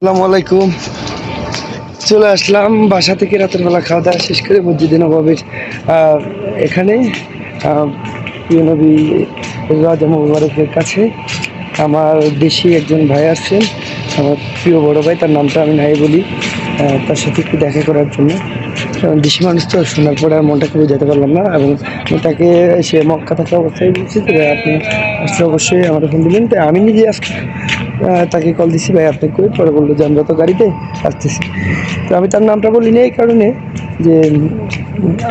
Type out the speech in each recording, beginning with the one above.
আসসালামু আলাইকুম। চলে আসলাম বাসা থেকে রাতের বেলা খাওয়া দাওয়া শেষ করে মসজিদে নববীর এখানে প্রিয় নবী রাজা মুবারকের কাছে আমার দেশি একজন ভাই আসছেন, আমার প্রিয় বড় ভাই, তার নামটা আমি নাই বলি। তার সাথে একটু দেখা করার জন্য, কারণ দেশি মানুষ তো শোনার পরে আর মনটাকে বোঝাতে পারলাম না, এবং তাকে সে মক্কা থাকা অবস্থায় বলছি যে ভাই আপনি আসলে অবশ্যই আমার ফোন দিবেন। তাই আমি নিজে আজকে তাকে কল দিছি, ভাই আপনি কই? পরে বললো যে আমরা তো গাড়িতে আসতেছি। তো আমি তার নামটা বলিনি এই কারণে যে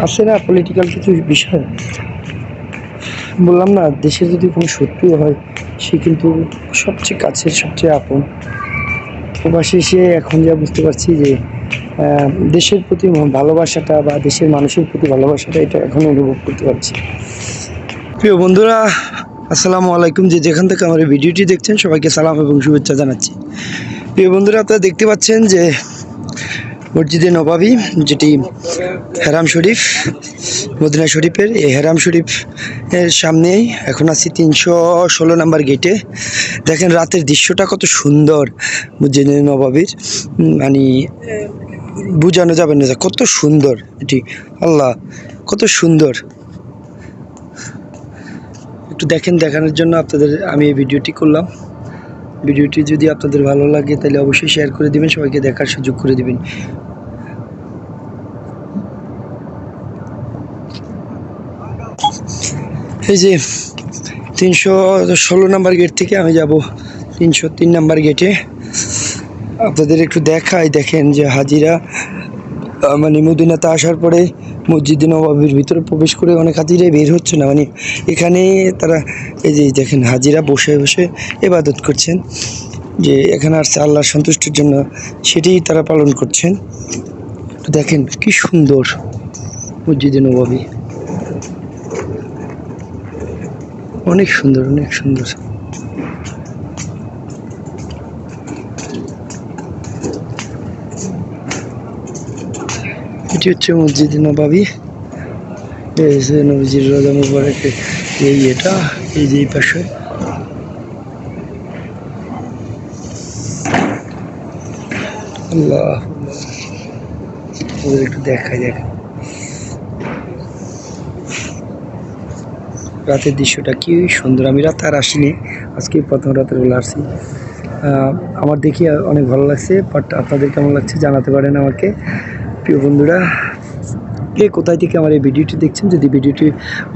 আসে না পলিটিক্যাল কিছু বিষয়, বললাম না, দেশে যদি কোনো শত্রু হয় সে কিন্তু সবচেয়ে কাছের, সবচেয়ে আপন। প্রবাসে এসে এখন যা বুঝতে পারছি যে দেশের প্রতি ভালোবাসাটা বা দেশের মানুষের প্রতি ভালোবাসাটা, এটা এখন অনুভব করতে পারছি। প্রিয় বন্ধুরা, আসসালামু আলাইকুম। যে যেখান থেকে আমার এই ভিডিওটি দেখছেন সবাইকে সালাম এবং শুভেচ্ছা জানাচ্ছি। প্রিয় বন্ধুরা, আপনারা দেখতে পাচ্ছেন যে মসজিদে নবাবী, যেটি হেরাম শরীফ, মদিনা শরীফের, এই হেরাম শরীফ এর সামনেই এখন আছি 316 নাম্বার গেটে। দেখেন রাতের দৃশ্যটা কত সুন্দর মসজিদে নবাবীর, মানে বোঝানো যাবে না কত সুন্দর এটি। আল্লাহ, কত সুন্দর! একটু দেখেন, দেখানোর জন্য আপনাদের আমি এই ভিডিওটি করলাম। ভিডিওটি যদি আপনাদের ভালো লাগে তাহলে অবশ্যই শেয়ার করে দিবেন, সবাইকে দেখার সুযোগ করে দিবেন। এই যে 316 নাম্বার গেট থেকে আমি যাব 303 নাম্বার গেটে। আপনাদের একটু দেখাই, দেখেন যে হাজিরা মানে মদিনাতে আসার পরে মসজিদে নববীর ভিতরে প্রবেশ করে অনেক হাজিরাই বের হচ্ছে না, মানে এখানে তারা এই যে দেখেন হাজিরা বসে বসে ইবাদত করছেন, যে এখানে আসছে আল্লাহর সন্তুষ্টির জন্য, সেটাই তারা পালন করছেন। দেখেন কি সুন্দর মসজিদে নববী, অনেক সুন্দর, অনেক সুন্দর। এটি হচ্ছে মসজিদে নববী, এই যে নবীজির রোজা মুবারকের এটা, এই যে এই পাশে আল্লাহ, ওদের একটু দেখাই, দেখেন রাতের দৃশ্যটা কি সুন্দর। আমি রাত আর আসিনি, আজকে প্রথম রাতের বেলা আসছি। আমার দেখি অনেক ভালো লাগছে, বাট আপনাদের কেমন লাগছে জানাতে পারেন আমাকে। প্রিয় বন্ধুরা, কে কোথায় থেকে আমার এই ভিডিওটি দেখছেন, যদি ভিডিওটি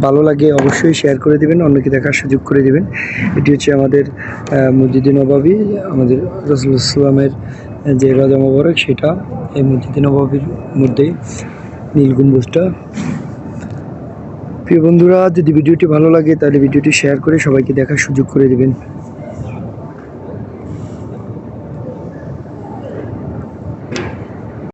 ভালো লাগে অবশ্যই শেয়ার করে দেবেন, অন্যকে দেখার সুযোগ করে দেবেন। এটি হচ্ছে আমাদের মসজিদে নববী, আমাদের রাসূলুল্লাহ সাল্লামের যে রোজা মোবারক, সেটা এই মসজিদে নববীর মধ্যেই নীল গম্বুজটা। প্রিয় বন্ধুরা, যদি ভিডিওটি ভালো লাগে তাহলে ভিডিওটি শেয়ার করে সবাইকে দেখার সুযোগ করে দেবেন।